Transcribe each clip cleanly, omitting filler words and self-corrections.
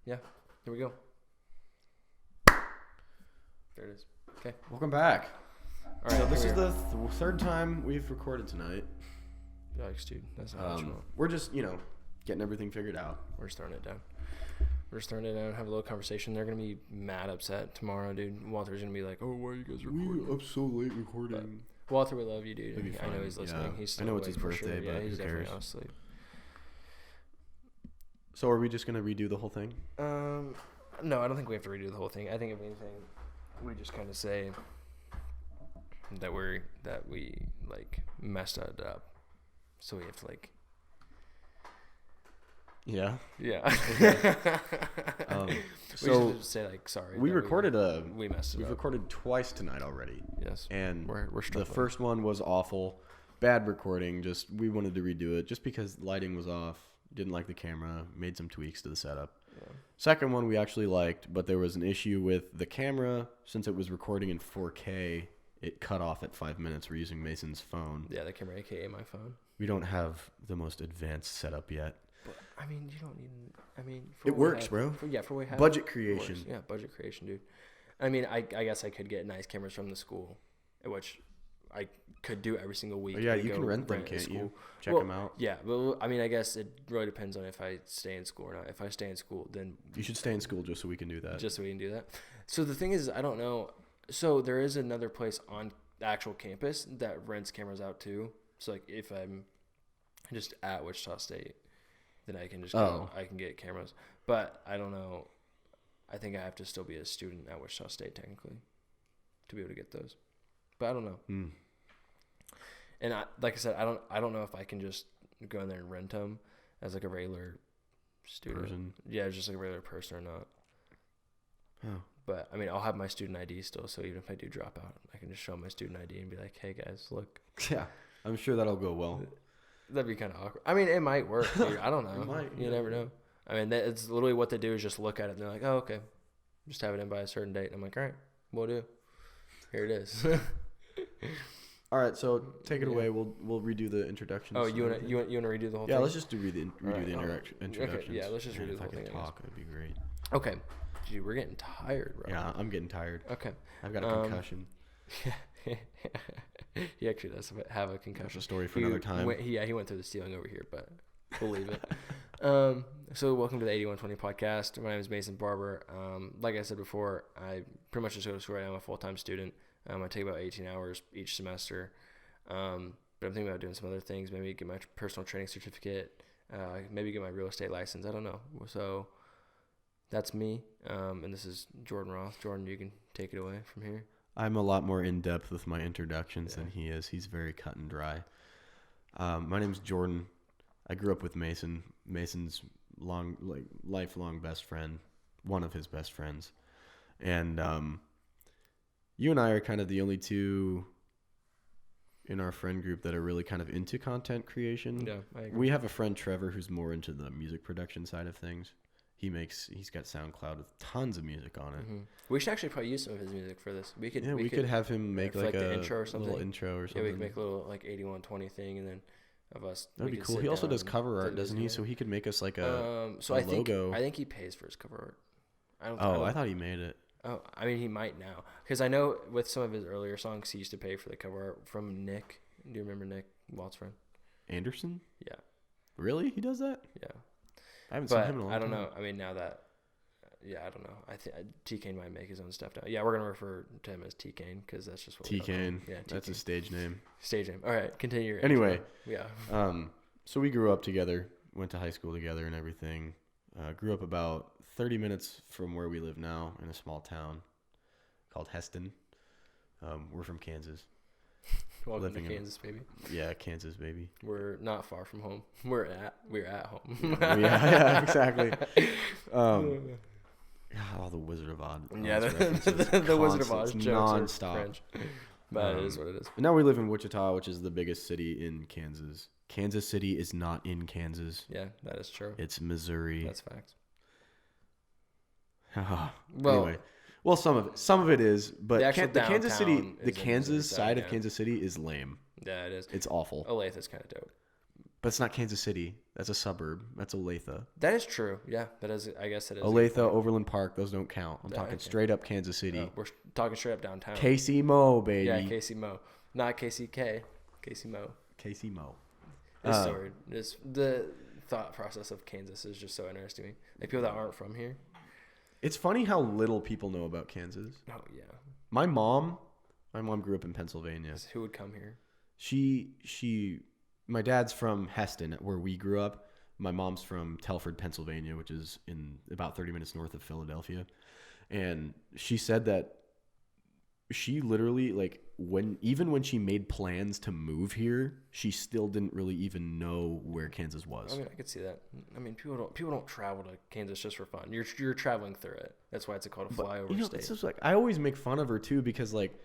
Yeah, here we go. There it is. Okay. Welcome back. All right. So this is the third time we've recorded tonight. Yikes, dude. That's not what you want. We're just, getting everything figured out. We're starting it down. Have a little conversation. They're going to be mad upset tomorrow, dude. Walter's going to be like, oh, why are you guys recording? We're up so late recording. But Walter, we love you, dude. It'll be fine. I know he's listening. Yeah. He's I know it's his birthday, sure. but he's who definitely cares? asleep. So are we just going to redo the whole thing? No, I don't think we have to redo the whole thing. I think if anything, we just kind of say that we like messed it up, so we have to like. Yeah. Yeah. So we should say like sorry. we recorded we messed it We've up. recorded twice tonight already. Yes. And we're the first one was awful, bad recording. Just we wanted to redo it just because lighting was off. Didn't like the camera. Made some tweaks to the setup. Yeah. Second one we actually liked, but there was an issue with the camera. Since it was recording in 4K, it cut off at 5 minutes. We're using Mason's phone. Yeah, the camera, aka my phone. We don't have the most advanced setup yet. But I mean, you don't need. I mean, it works, bro. For what we have. Budget creation. Yeah, budget creation, dude. I mean, I guess I could get nice cameras from the school, which I could do every single week. Oh, yeah, you can rent them, can't you? Check them out. Yeah, well, I mean, I guess it really depends on if I stay in school or not. If I stay in school, then you should stay in school just so we can do that. Just so we can do that. So the thing is, I don't know. So there is another place on the actual campus that rents cameras out too. So like if I'm just at Wichita State, then I can just go, I can get cameras. But I don't know. I think I have to still be a student at Wichita State technically to be able to get those. But I don't know. And like I said, I don't know if I can just go in there and rent them as like a regular student. Person. Yeah, just like a regular person or not. Oh. But I mean, I'll have my student ID still, so even if I do drop out, I can just show my student ID and be like, "Hey guys, look." Yeah, I'm sure that'll go well. That'd be kind of awkward. I mean, it might work. Dude. I don't know. It might, you never know. I mean, it's literally what they do is just look at it and they're like, "Oh, okay, just have it in by a certain date." And I'm like, "All right, we'll do. Here it is." All right, so take it away. We'll redo the introductions. Oh, you wanna redo the whole thing? Yeah, let's just redo the introductions. Okay, yeah, let's just redo the whole if I thing. could talk, that'd be great. Okay. Dude, we're getting tired, bro. Yeah, I'm getting tired. Okay. I've got a concussion. He actually does have a concussion. That's a story for another time. He went through the ceiling over here, but believe it. So welcome to the 8120 podcast. My name is Mason Barber. Like I said before, I pretty much just go to school right now. I'm a full-time student. I take about 18 hours each semester. But I'm thinking about doing some other things. Maybe get my personal training certificate. Maybe get my real estate license. I don't know. So that's me. And this is Jordan Roth. Jordan, you can take it away from here. I'm a lot more in depth with my introductions than he is. He's very cut and dry. My name's Jordan. I grew up with Mason. Mason's lifelong best friend, one of his best friends, and you and I are kind of the only two in our friend group that are really kind of into content creation. Yeah, I agree. We have a friend, Trevor, who's more into the music production side of things. He's got SoundCloud with tons of music on it. Mm-hmm. We should actually probably use some of his music for this. We could have him make like the intro or something. Little intro or something. Yeah, we could make a little like 8120 thing, and then of us. That'd be cool. He also does cover art, doesn't he? So he could make us like a logo. I think he pays for his cover art. I thought he made it. Oh, I mean, he might now. Because I know with some of his earlier songs, he used to pay for the cover art from Nick. Do you remember Nick, Walt's friend? Anderson? Yeah. Really? He does that? Yeah. I haven't seen him in a long time. I don't know. I mean, now that... Yeah, I don't know. I think T-Kane might make his own stuff now. Yeah, we're going to refer to him as T-Kane because that's just what T-Kane. Yeah, T-Kane. That's his stage name. Stage name. All right, continue your Anyway. Intro. Yeah. So we grew up together, went to high school together and everything. Grew up about 30 minutes from where we live now in a small town called Heston. We're from Kansas. Welcome to Kansas, baby. Yeah, Kansas, baby. We're not far from home. We're at home. yeah, exactly. The Wizard of Oz. Yeah, the Wizard of Oz jokes nonstop. French. But it is what it is. And now we live in Wichita, which is the biggest city in Kansas. Kansas City is not in Kansas. Yeah, that is true. It's Missouri. That's facts. Anyway, some of it is, but the Kansas City, the Kansas side of Kansas City is lame. Yeah, it is. It's awful. Olathe is kind of dope. But it's not Kansas City. That's a suburb. That's Olathe. That is true. Yeah, that is. I guess it is. Olathe, Overland Park, those don't count. I'm talking Okay. straight up Kansas City. We're talking straight up downtown. Casey Mo, baby. Yeah, Casey Mo, not KCK. Casey Mo. Casey Mo. The thought process of Kansas is just so interesting to me. Like people that aren't from here. It's funny how little people know about Kansas. Oh yeah. My mom grew up in Pennsylvania. Who would come here? My dad's from Heston, where we grew up. My mom's from Telford, Pennsylvania, which is in about 30 minutes north of Philadelphia. And she said that she literally, like, when she made plans to move here, she still didn't really even know where Kansas was. I mean, I could see that. I mean, people don't travel to Kansas just for fun. You're traveling through it. That's why it's called a flyover state. It's just like, I always make fun of her too, because like,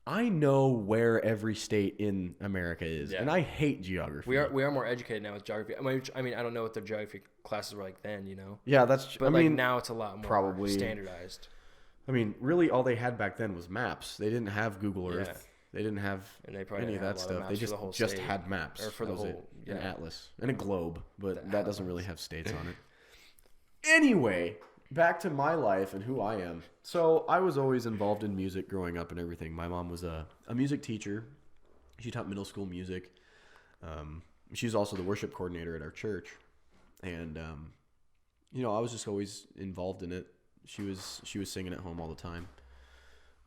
I know where every state in America is, and I hate geography. We are more educated now with geography. I mean, I don't know what the geography classes were like then, you know. Yeah, that's. But now it's a lot more probably standardized. I mean, really, all they had back then was maps. They didn't have Google Earth. Yeah. They didn't have any of that stuff. They just had maps, or for the whole an atlas and a globe, but that doesn't really have states on it. Anyway. Back to my life and who I am. So I was always involved in music growing up and everything. My mom was a music teacher. She taught middle school music. She was also the worship coordinator at our church. And, I was just always involved in it. She was singing at home all the time.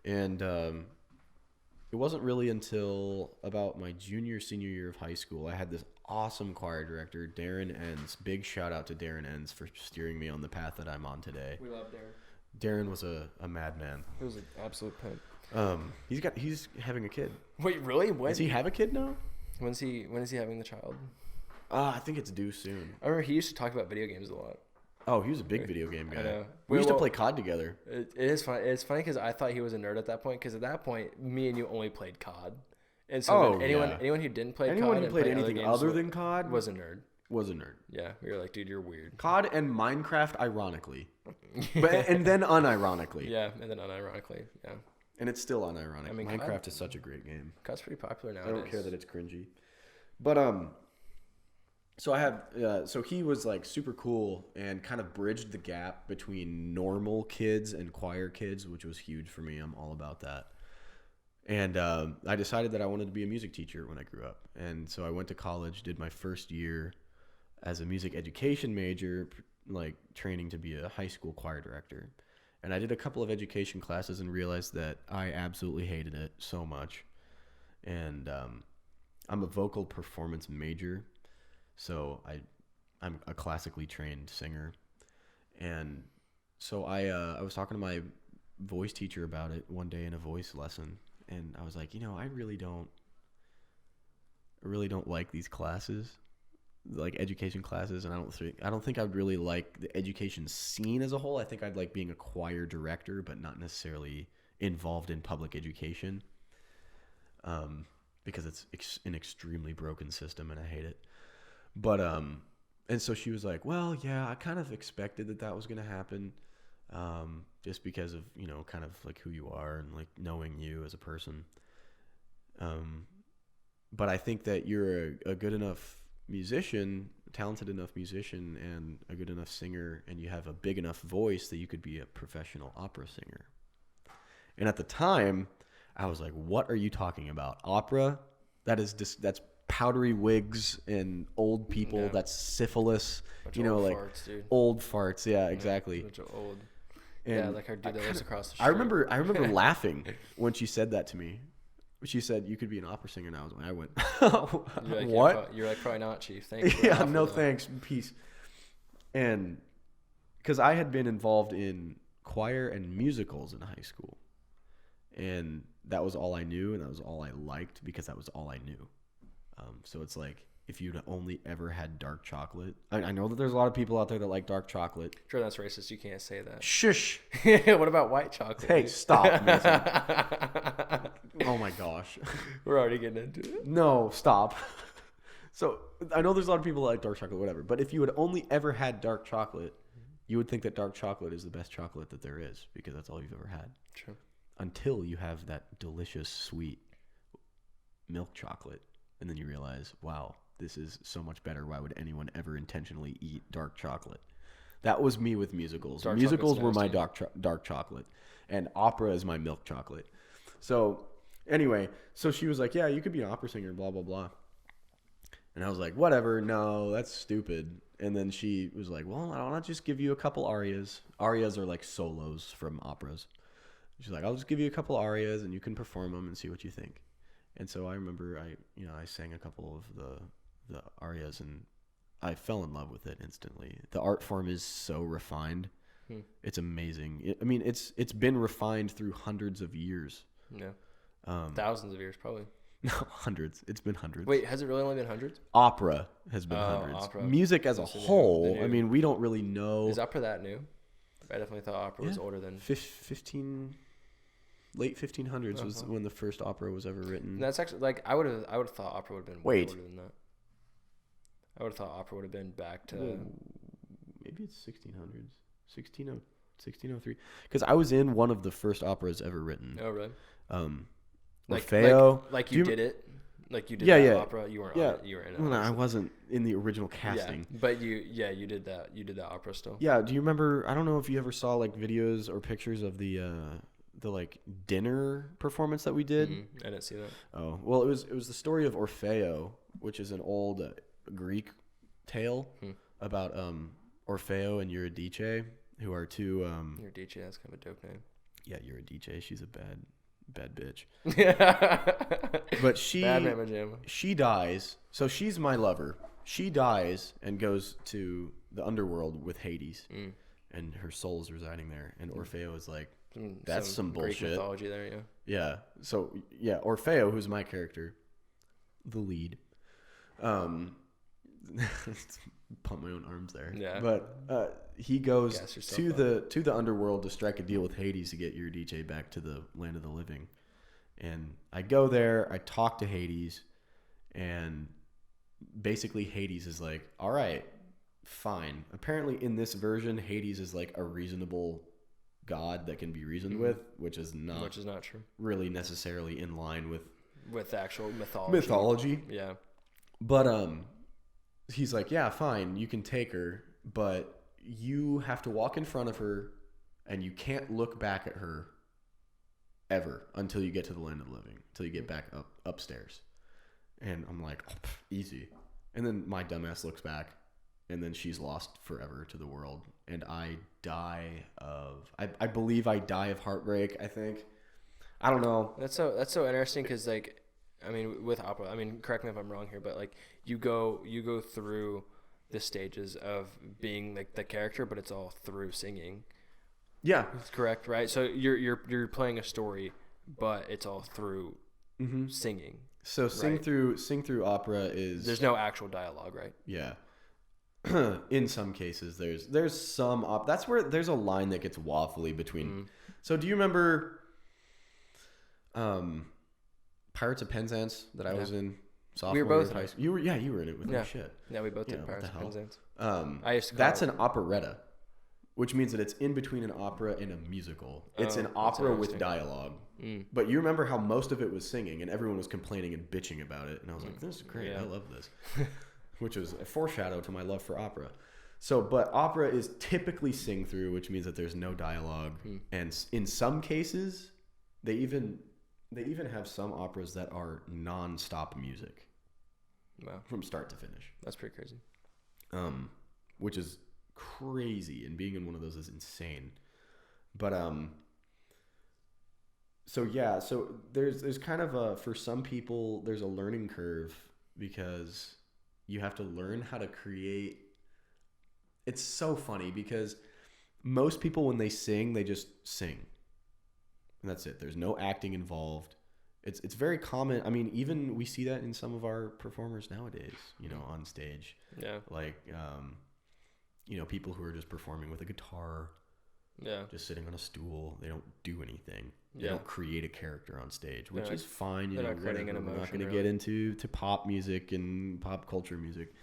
And it wasn't really until about my senior year of high school, I had this awesome choir director, Darren Enns. Big shout out to Darren Enns for steering me on the path that I'm on today. We love Darren. Darren was a madman. He was an absolute pimp. He's having a kid. Wait, really? When? Does he have a kid now? When is he having the child? I think it's due soon. I remember he used to talk about video games a lot. Oh, he was a big video game guy. I know. We used to play COD together. It is fun. It's funny because I thought he was a nerd at that point. Because at that point, me and you only played COD, and so anyone who didn't play anyone COD who played anything other than COD was a nerd. Yeah, we were like, dude, you're weird. COD and Minecraft, ironically, and then unironically. Yeah, and then unironically, yeah. And it's still unironic. I mean, Minecraft is such a great game. COD's pretty popular nowadays. I don't care that it's cringy, but So he was like super cool and kind of bridged the gap between normal kids and choir kids, which was huge for me. I'm all about that. And I decided that I wanted to be a music teacher when I grew up. And so I went to college, did my first year as a music education major, like training to be a high school choir director. And I did a couple of education classes and realized that I absolutely hated it so much. And I'm a vocal performance major. So I'm a classically trained singer, and so I was talking to my voice teacher about it one day in a voice lesson, and I was like, I really don't like these classes, like education classes, and I don't think I'd really like the education scene as a whole. I think I'd like being a choir director, but not necessarily involved in public education, because it's an extremely broken system, and I hate it. But, and so she was like, well, yeah, I kind of expected that was going to happen, just because of, kind of like who you are and like knowing you as a person. But I think that you're a good enough musician, talented enough musician, and a good enough singer, and you have a big enough voice that you could be a professional opera singer. And at the time, I was like, what are you talking about? Opera? That's powdery wigs and old people. Yeah. That's syphilis. Like farts, dude. Old farts. Yeah, exactly. Bunch of old. And like our dude that lives across the street. I remember laughing when she said that to me. She said, "You could be an opera singer now." I went, "What?" You're like, probably not, Chief. Thanks. Yeah, no thanks. Peace. And because I had been involved in choir and musicals in high school, and that was all I knew, and that was all I liked because that was all I knew. So it's like, if you'd only ever had dark chocolate. I know that there's a lot of people out there that like dark chocolate. Sure, that's racist. You can't say that. Shush. What about white chocolate? Hey, stop. Oh my gosh. We're already getting into it. No, stop. So I know there's a lot of people that like dark chocolate, whatever. But if you had only ever had dark chocolate, you would think that dark chocolate is the best chocolate that there is because that's all you've ever had. True. Until you have that delicious, sweet milk chocolate. And then you realize, wow, this is so much better. Why would anyone ever intentionally eat dark chocolate? That was me with musicals. Musicals were my dark chocolate, and opera is my milk chocolate. So anyway, so she was like, yeah, you could be an opera singer, blah, blah, blah. And I was like, whatever, no, that's stupid. And then she was like, well, why don't I just give you a couple arias? Arias are like solos from operas. She's like, I'll just give you a couple arias and you can perform them and see what you think. And so I remember I sang a couple of the arias and I fell in love with it instantly. The art form is so refined. It's amazing. It's been refined through hundreds of years. Yeah. Thousands of years, probably. No, hundreds. It's been hundreds. Wait, has it really only been hundreds? Opera has been hundreds. Opera. Music as a whole, I mean, we don't really know. Is opera that new? I definitely thought opera was older than... Late 1500s was when the first opera was ever written. And that's actually, like, I would have thought opera would have been way older than that. I would have thought opera would have been back to... Maybe it's 1600s. 1603. Because I was in one of the first operas ever written. Oh, really? Orfeo. Like you did it? Like you did that opera? You weren't on it. You were in it. Well, no, I wasn't in the original casting. Yeah, but you did that. You did that opera still. Yeah. Do you remember? I don't know if you ever saw like videos or pictures of the like dinner performance that we did. I didn't see that. Oh, well, it was the story of Orfeo, which is an old Greek tale about Orfeo and Eurydice, who are two. Eurydice, that's kind of a dope name. Yeah, Eurydice. She's a bad bitch. But she dies. So she's my lover. She dies and goes to the underworld with Hades, and her soul's residing there. And Orfeo is like, that's some bullshit. Greek mythology there, yeah. Yeah. So yeah, Orfeo, who's my character, the lead. Pump my own arms there. Yeah. But he goes to the underworld to strike a deal with Hades to get Eurydice back to the land of the living. And I go there, I talk to Hades, and basically Hades is like, all right, fine. Apparently in this version, Hades is like a reasonable god that can be reasoned with, which is not true. Really necessarily in line with actual mythology. Yeah. But he's like, yeah, fine, you can take her, but you have to walk in front of her and you can't look back at her ever until you get to the land of the living, until you get back upstairs. And I'm like, oh, easy. And then my dumbass looks back, and then she's lost forever to the world. And I believe I die of heartbreak, I think. I don't know. That's so interesting because, like, I mean, with opera, I mean, correct me if I'm wrong here, but, like, you go through the stages of being, like, the character, but it's all through singing. Yeah. That's correct, right? So you're playing a story, but it's all through singing. So sing through opera is... There's no actual dialogue, right? Yeah. In some cases, there's some... that's where there's a line that gets waffly between... So do you remember Pirates of Penzance that I was in sophomore year of high school? You were in it with me. Shit. Yeah, we both did Pirates of Penzance. I used to that's an operetta, which means that it's in between an opera and a musical. It's an opera with dialogue. But you remember how most of it was singing, and everyone was complaining and bitching about it. And I was like, this is great. Yeah. I love this. Which was a foreshadow to my love for opera. So, but opera is typically sing through, which means that there's no dialogue. And in some cases, they even have some operas that are non-stop music. Wow. From start to finish. That's pretty crazy. Which is crazy, and being in one of those is insane. But so there's kind of for some people there's a learning curve because you have to learn how to create. It's so funny because most people when they sing, they just sing. And that's it. There's no acting involved. It's very common. I mean, even we see that in some of our performers nowadays, on stage. Yeah. Like people who are just performing with a guitar. Yeah. Just sitting on a stool. They don't do anything. They don't create a character on stage, which is fine. They're not creating an emotion. We're not going to get into pop music and pop culture music.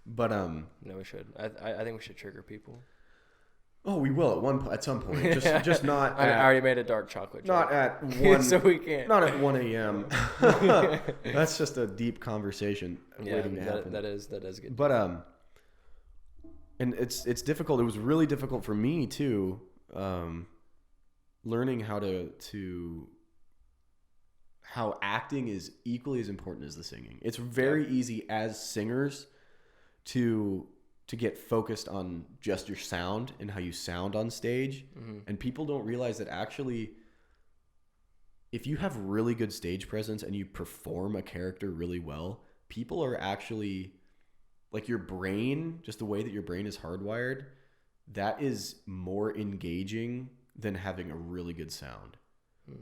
But no, we should. I think we should trigger people. Oh, we will at some point. Just not. I already made a dark chocolate. Not at 1. So we can't. Not at 1 a.m. That's just a deep conversation waiting to happen. That is good. But and it's difficult. It was really difficult for me too, learning how acting is equally as important as the singing. It's very easy as singers to get focused on just your sound and how you sound on stage. Mm-hmm. And people don't realize that actually, if you have really good stage presence and you perform a character really well, people are actually, like, your brain, just the way that your brain is hardwired, that is more engaging than having a really good sound.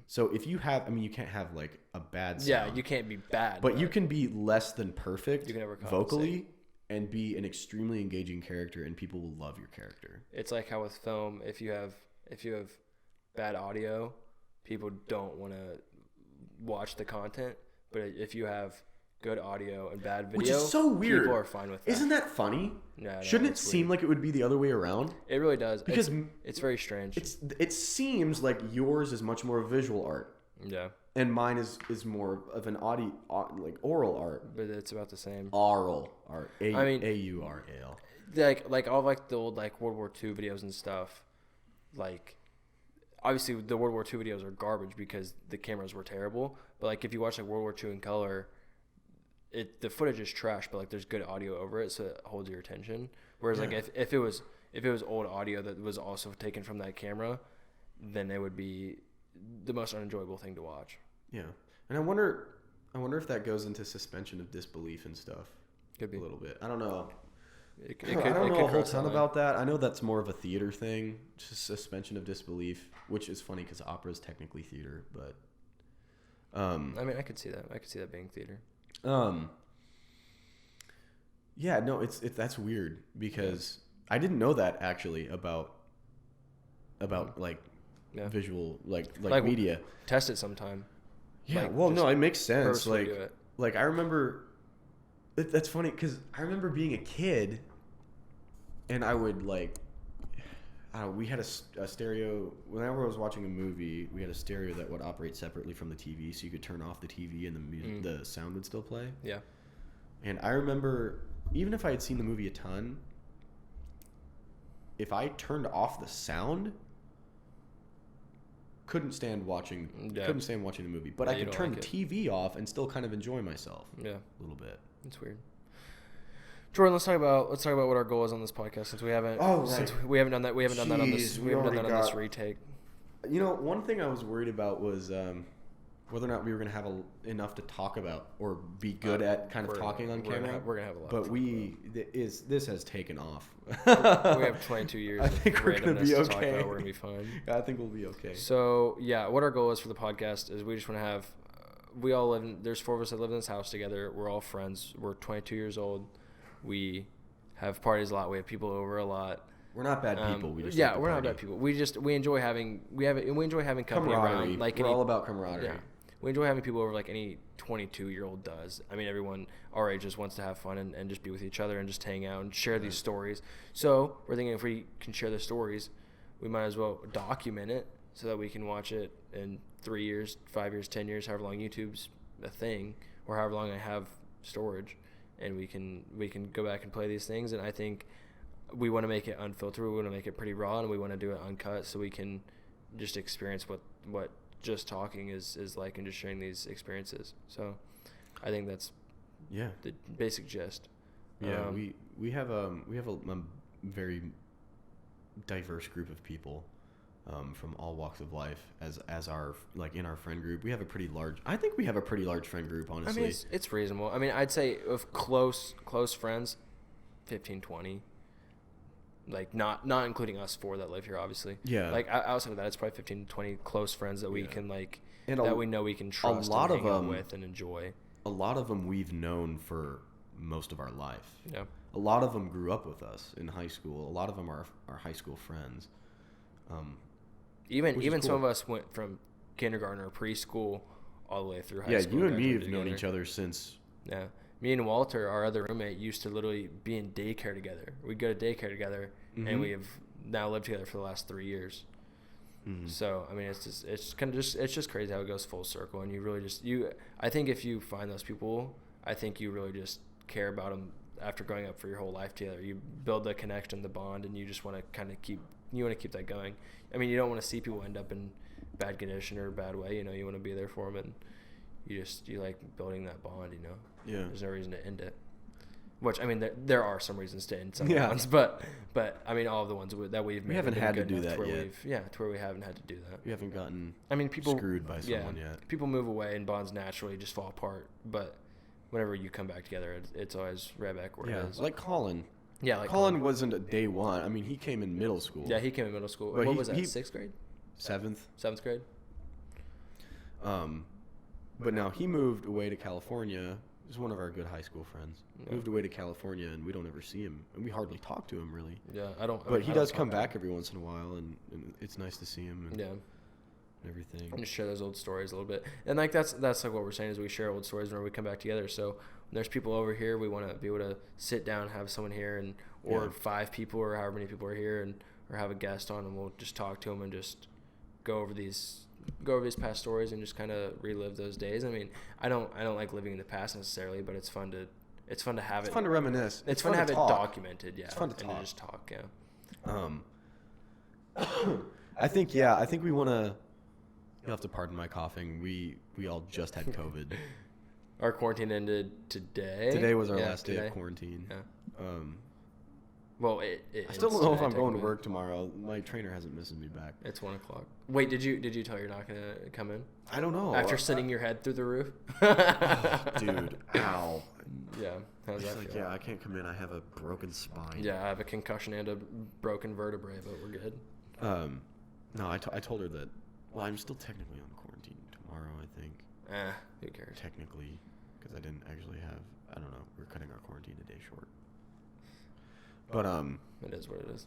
So if you have, I mean, you can't have like a bad sound. Yeah, you can't be bad. But you can be less than perfect you can never vocally and be an extremely engaging character, and people will love your character. It's like how with film, if you have bad audio, people don't want to watch the content. But if you have good audio and bad video, which is so weird, people are fine with that. Isn't that funny? No, shouldn't it seem like it would be the other way around? It really does, because it's very strange. It seems like yours is much more visual art. Yeah. And mine is more of an audio, like oral art. But it's about the same. Oral art. A-U-R-A-L. Like all like the old like World War II videos and stuff. Like, obviously the World War II videos are garbage because the cameras were terrible. But like if you watch like World War II in color, the footage is trash, but like there's good audio over it, so it holds your attention. Whereas like if it was old audio that was also taken from that camera, then it would be the most unenjoyable thing to watch. Yeah, and I wonder if that goes into suspension of disbelief and stuff. Could be a little bit. I don't know. I don't know a whole ton about that. I know that's more of a theater thing, just suspension of disbelief, which is funny because opera is technically theater, but. I mean, I could see that. I could see that being theater. Yeah, no, that's weird because I didn't know that actually about like visual like media. Test it sometime. Yeah, like, well, no, it makes sense. Like I remember, that's funny because I remember being a kid, and I would we had a stereo. Whenever I was watching a movie, we had a stereo that would operate separately from the TV, so you could turn off the TV and the music, the sound would still play. Yeah. And I remember, even if I had seen the movie a ton, if I turned off the sound, couldn't stand watching the movie. But I could turn the TV off and still kind of enjoy myself. Yeah, a little bit. It's weird. Jordan, let's talk about what our goal is on this podcast since we haven't done that on this retake. You know, one thing I was worried about was whether or not we were going to have enough to talk about or be good at kind of talking on camera. We're going to have a lot. But this has taken off. We have 22 years. I think we're going to be okay. We're going to be fine. I think we'll be okay. So yeah, what our goal is for the podcast is we just want to have. We all live. There's 4 of us that live in this house together. We're all friends. We're 22 years old. We have parties a lot. We have people over a lot. We're not bad people. We're not bad people. We enjoy having company around. Like we're all about camaraderie. Yeah. We enjoy having people over like any 22-year-old does. I mean, everyone our age just wants to have fun and just be with each other and just hang out and share these stories. So we're thinking if we can share the stories, we might as well document it so that we can watch it in 3 years, 5 years, 10 years, however long YouTube's a thing, or however long I have storage, and we can go back and play these things. And I think we want to make it unfiltered. We want to make it pretty raw, and we want to do it uncut so we can just experience what just talking is like and just sharing these experiences. So I think that's the basic gist. Yeah, we have a very diverse group of people from all walks of life as our in our friend group. We have a pretty large friend group, honestly. I mean, it's reasonable. I mean, I'd say of close friends, 15, 20. Like not including us 4 that live here, obviously. Yeah. Like outside of that, it's probably 15 to 20 close friends that we can that we know we can trust and hang out with and enjoy. A lot of them we've known for most of our life. Yeah. A lot of them grew up with us in high school. A lot of them are our high school friends. Even cool. Some of us went from kindergarten or preschool all the way through high school. Yeah, you and me have known each other since. Yeah. Me and Walter, our other roommate, used to literally be in daycare together. We'd go to daycare together, and we have now lived together for the last 3 years. Mm-hmm. So I mean, it's just crazy how it goes full circle, and you really I think if you find those people, I think you really just care about them after growing up for your whole life together. You build the connection, the bond, and you just want to kind of keep that going. I mean, you don't want to see people end up in bad condition or a bad way. You want to be there for them, and you like building that bond. Yeah. There's no reason to end it. Which, I mean, there are some reasons to end some ones, but I mean, all of the ones that we've made. We haven't had to do that yet. To where we haven't had to do that. We haven't gotten people screwed by someone yet. People move away and bonds naturally just fall apart, but whenever you come back together, it's always right back where it is. Like Colin. Yeah, like Colin wasn't a day one. I mean, he came in middle school. Yeah, he came in middle school. But what was that, 6th grade? 7th. 7th grade? But now he moved away to California. He's one of our good high school friends. Yeah. Moved away to California, and we don't ever see him, and we hardly talk to him really. Yeah, I don't. But he does come back every once in a while, and it's nice to see him. And everything. And just share those old stories a little bit, and like that's like what we're saying is we share old stories whenever we come back together. So when there's people over here, we want to be able to sit down, have someone here, or 5 people or however many people are here, or have a guest on, and we'll just talk to them and just go over these past stories and just kind of relive those days. I mean, I don't like living in the past necessarily, but it's fun to have it. It's fun to reminisce. It's fun to have it documented. Yeah, it's fun to talk. And to just talk. Yeah. I think we want to. You'll have to pardon my coughing. We all just had COVID. Our quarantine ended today. Today was our last day of quarantine. Yeah. Well, I still don't know if I'm going to work tomorrow. My trainer hasn't messaged me back. It's 1:00. Wait, did you tell her you're not gonna come in? I don't know. After sitting your head through the roof. Oh, dude, ow. Yeah. How's that feel? Yeah, I can't come in. I have a broken spine. Yeah, I have a concussion and a broken vertebrae, but we're good. No, I told her that. Well, I'm still technically on quarantine tomorrow, I think. Who cares? Technically, because I didn't actually have. I don't know. We're cutting our quarantine a day short. But it is what it is.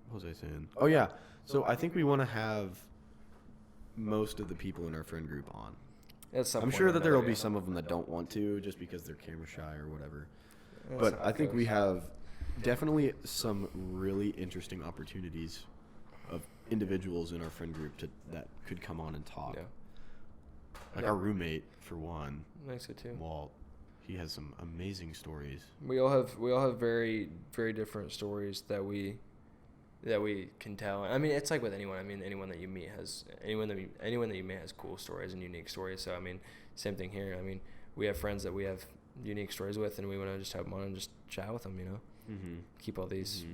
What was I saying? Oh yeah. So I think we want to have most of the people in our friend group on. I'm sure that there will be some of them that don't want to, just because they're camera shy or whatever. But I think we have definitely some really interesting opportunities of individuals in our friend group that could come on and talk. Yeah. Like our roommate, for one. Makes it too. Walt. He has some amazing stories. We all have very, very different stories that we can tell. I mean, it's like with anyone. I mean, anyone that you meet has cool stories and unique stories. So I mean, same thing here. I mean, we have friends that we have unique stories with, and we want to just have them on and just chat with them. Mm-hmm. Keep all these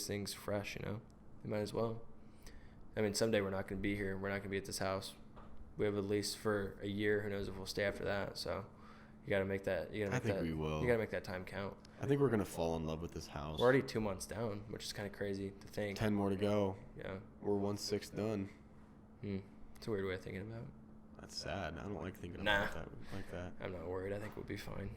things fresh. We might as well. I mean, someday we're not going to be here. We're not going to be at this house. We have at least for a year. Who knows if we'll stay after that? So. You gotta make that. I think we will. You gotta make that time count. I think we're gonna fall in love with this house. We're already 2 months down, which is kind of crazy to think. 10 more to go. Yeah. We're 1/6 done. It's a weird way of thinking about. That's sad. I don't like thinking about that like that. I'm not worried. I think we'll be fine.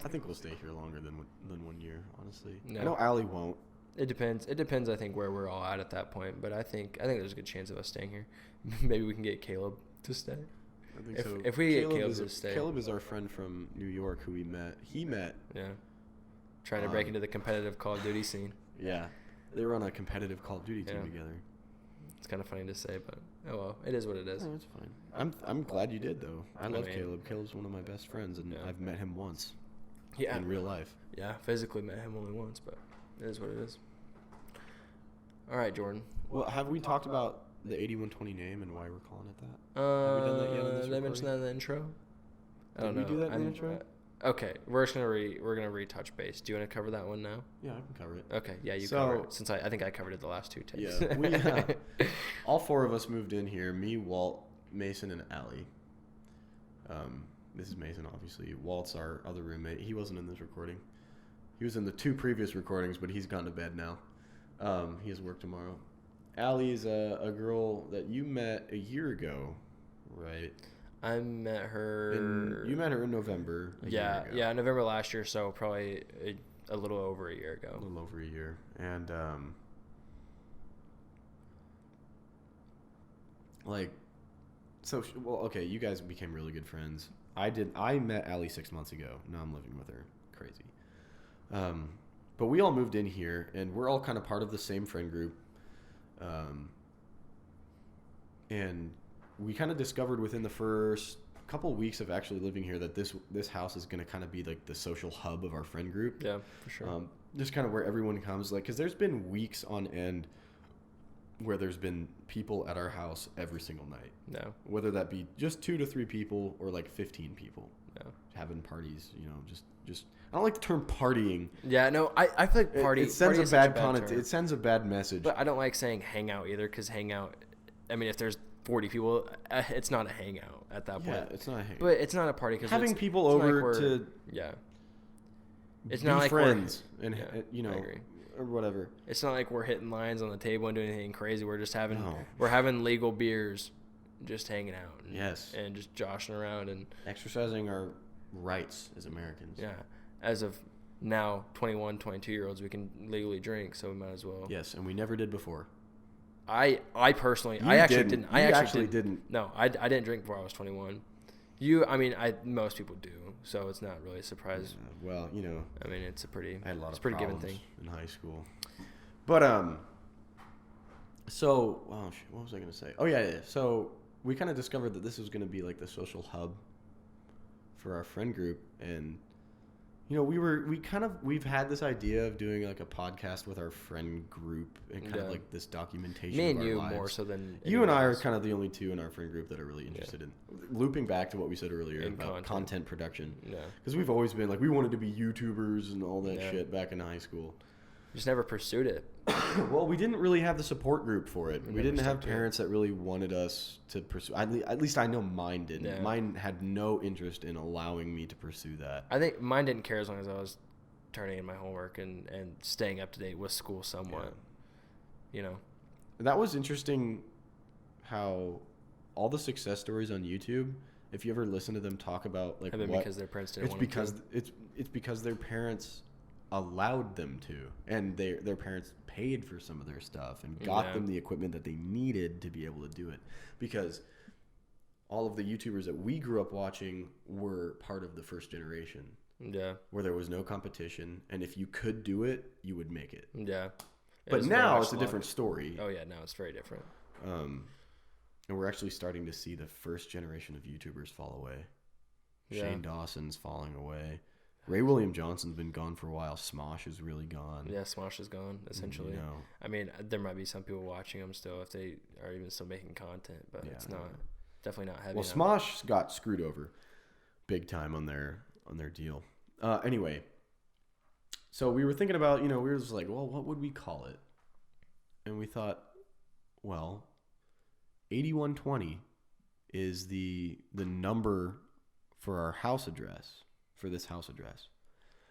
I think we'll stay here longer than 1 year, honestly. No. I know Allie won't. It depends. It depends. I think where we're all at that point, but I think there's a good chance of us staying here. Maybe we can get Caleb to stay. I think so. If we get Caleb to stay. Caleb is our friend from New York who we met. He met. Yeah. Trying to break into the competitive Call of Duty scene. Yeah. They were on a competitive Call of Duty team together. It's kind of funny to say, but oh well. It is what it is. No, it's fine. I'm glad you did, though. I love Caleb. Caleb's one of my best friends, and I've met him once. Yeah. In real life. Yeah, physically met him only once, but it is what it is. All right, Jordan. Well, have we talked about the 8120 name and why we're calling it that? Have we done that yet in this Did I mention that in the intro? I don't know. Did we do that in the intro? Okay, we're gonna retouch base. Do you want to cover that one now? Yeah, I can cover it. Okay, yeah, cover it. Since I think I covered it the last 2 takes. Yeah, all 4 of us moved in here. Me, Walt, Mason, and Allie. This is Mason, obviously. Walt's our other roommate. He wasn't in this recording. He was in the 2 previous recordings, but he's gone to bed now. He has work tomorrow. Allie's a girl that you met a year ago, right? I met her. You met her in November. Yeah, November last year, so probably a little over a year ago. A little over a year, and okay, you guys became really good friends. I met Allie 6 months ago. Now I'm living with her. Crazy. but we all moved in here, and we're all kind of part of the same friend group. And we kind of discovered within the first couple weeks of actually living here that this house is going to kind of be like the social hub of our friend group. Yeah, for sure. Just kind of where everyone comes, like, because there's been weeks on end where there's been people at our house every single night. No. Whether that be just 2 to 3 people or like 15 people. No. Having parties, just I don't like the term partying. Yeah, no, I feel like party. It sends party a is bad such it sends a bad message. But I don't like saying hangout either, because hangout. I mean, if there's 40 people, it's not a hangout at that point. Yeah, it's not a hangout. But it's not a party because having people over to it's be not like friends I agree. or whatever. It's not like we're hitting lines on the table and doing anything crazy. We're just having legal beers, just hanging out. And just joshing around and exercising our rights as Americans. Yeah, as of now, 21, 22-year-olds, we can legally drink, so we might as well. Yes, and we never did before. I personally, I actually didn't. No, I didn't drink before I was 21. Most people do, so it's not really a surprise. Well, I mean, it's a pretty, I had a lot it's of pretty given problems thing in high school. But so what was I going to say? Oh yeah. So we kind of discovered that this was going to be like the social hub for our friend group, and we've had this idea of doing like a podcast with our friend group and kind of like this documentation. Me of and our you lives. more so than you and I are kind of the only two in our friend group that are really interested in looping back to what we said earlier about content production. Yeah, because we've always been like, we wanted to be YouTubers and all that shit back in high school. Just never pursued it. Well, we didn't really have the support group for it. We didn't have parents that really wanted us to pursue. At least I know mine didn't. Yeah. Mine had no interest in allowing me to pursue that. I think mine didn't care as long as I was turning in my homework and staying up to date with school somewhat. Yeah. That was interesting how all the success stories on YouTube, if you ever listen to them talk about like because their parents didn't want them to. It's because their parents allowed them to, and their parents paid for some of their stuff and got them the equipment that they needed to be able to do it, because all of the YouTubers that we grew up watching were part of the first generation where there was no competition, and if you could do it, you would make it. But now it's a different story. Oh yeah, now it's very different. And we're actually starting to see the first generation of YouTubers fall away. Shane Dawson's falling away. Ray William Johnson's been gone for a while. Smosh is really gone. Yeah, Smosh is gone, essentially. I mean, there might be some people watching them still if they are even still making content, but it's definitely not heavy. Well, Smosh got screwed over big time on their deal. Anyway, so we were thinking about, we were just like, well, what would we call it? And we thought, well, 8120 is the number for our house address. For this house address,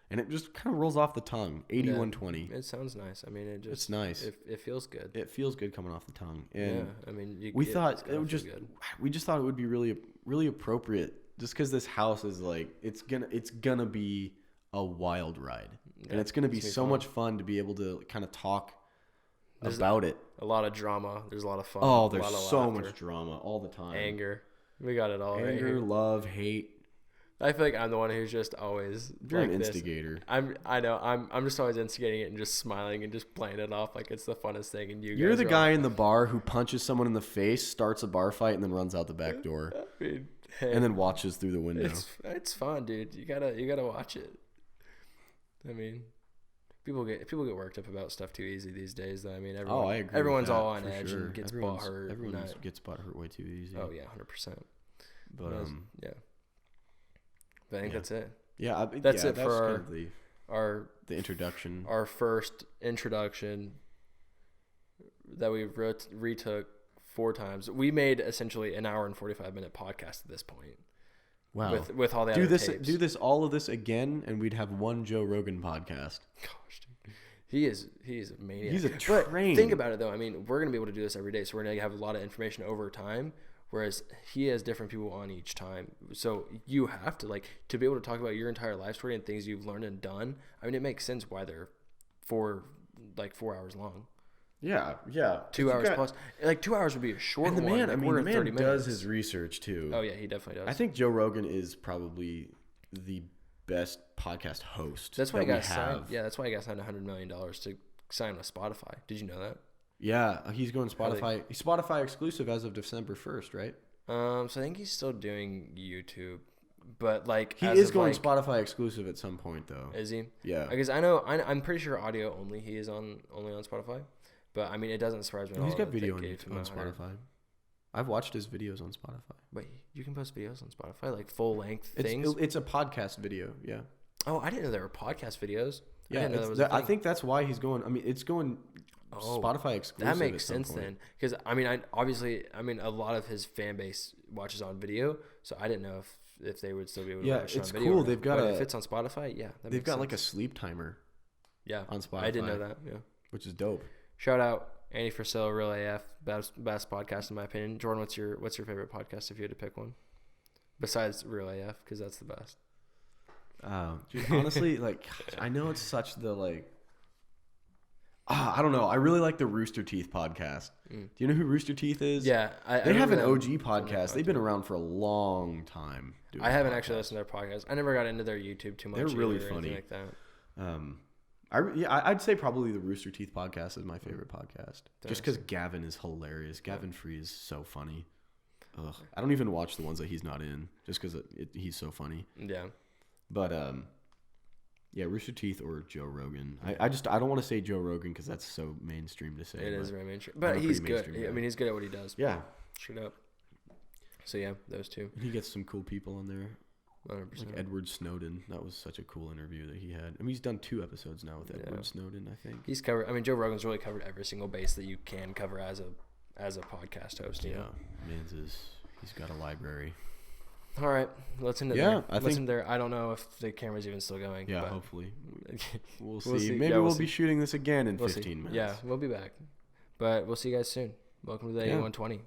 and it just kind of rolls off the tongue. 8120. It sounds nice. I mean, it's nice. It feels good. It feels good coming off the tongue. And I mean, we just thought it would be really, really appropriate, just because this house is like, it's gonna be a wild ride, and it's gonna be so much fun to be able to kind of talk about it. A lot of drama. There's a lot of fun. Oh, there's so much drama all the time. Anger. We got it all. Anger, love, hate. I feel like I'm the one who's just always. You're an instigator. I know. I'm just always instigating it and just smiling and just playing it off like it's the funnest thing. And you're the guy in the bar who punches someone in the face, starts a bar fight, and then runs out the back door. I mean, and then watches through the window. It's fun, dude. You gotta watch it. I mean, people get worked up about stuff too easy these days. Though. I mean, I agree. Everyone's all on edge and gets butthurt. Everyone gets butthurt way too easy. Oh yeah, 100%. But yeah. But I think that's it. Yeah, that's it for the introduction. Our first introduction that we retook 4 times. We made essentially an hour and 45-minute podcast at this point. Wow. With all the other tapes. Do all of this again, and we'd have one Joe Rogan podcast. Gosh, dude. He's a maniac. He's a train. But think about it though. I mean, we're gonna be able to do this every day, so we're gonna have a lot of information over time. Whereas he has different people on each time. So you have to, to be able to talk about your entire life story and things you've learned and done. I mean, it makes sense why they're 4 hours long. Yeah. 2 hours plus. 2 hours would be a short one. The man does his research too. Oh, yeah, he definitely does. I think Joe Rogan is probably the best podcast host. That's why that he we got signed. have. Yeah, that's why he got signed $100 million to sign with Spotify. Did you know that? Yeah, he's going Spotify. He's Spotify exclusive as of December 1st, right? So I think he's still doing YouTube, but like he is going Spotify exclusive at some point, though. Is he? Yeah. Because I'm pretty sure audio only. He is only on Spotify, but I mean it doesn't surprise me at all. He's got video on Spotify. I've watched his videos on Spotify. Wait, you can post videos on Spotify, like full length things? It's a podcast video, yeah. Oh, I didn't know there were podcast videos. Yeah, I think that's why he's going. I mean, it's going Spotify exclusive. That makes sense then, because I mean, a lot of his fan base watches on video, so I didn't know if they would still be able to watch it on video. Yeah, it's cool. But if it's on Spotify, yeah, they've got like a sleep timer. Yeah, on Spotify. I didn't know that. Yeah, which is dope. Shout out Andy Frisell, Real AF, best podcast in my opinion. Jordan, what's your favorite podcast if you had to pick one besides Real AF, because that's the best? Dude, honestly, like I know it's such the like. I don't know. I really like the Rooster Teeth podcast. Do you know who Rooster Teeth is? Yeah, they have an OG podcast. They've been around for a long time. I haven't actually listened to their podcast. I never got into their YouTube too much. They're really funny. Like that. I'd say probably the Rooster Teeth podcast is my favorite podcast. Just because Gavin is hilarious. Gavin Free is so funny. Ugh. I don't even watch the ones that he's not in, just because he's so funny. Yeah. But yeah, Rooster Teeth or Joe Rogan. I don't want to say Joe Rogan because that's so mainstream to say. It is very mainstream, but he's good. I mean, he's good at what he does. Yeah. Straight up. So yeah, those two. And he gets some cool people on there. 100%. Like Edward Snowden. That was such a cool interview that he had. I mean, he's done 2 episodes now with Edward Snowden, I think. He's covered. I mean, Joe Rogan's really covered every single base that you can cover as a podcast host. You know? He's got a library. All right, let's end it there. Listen there. I don't know if the camera's even still going. Yeah, but hopefully. We'll see. Maybe we'll be shooting this again in 15 minutes. Yeah, we'll be back. But we'll see you guys soon. Welcome to the A120.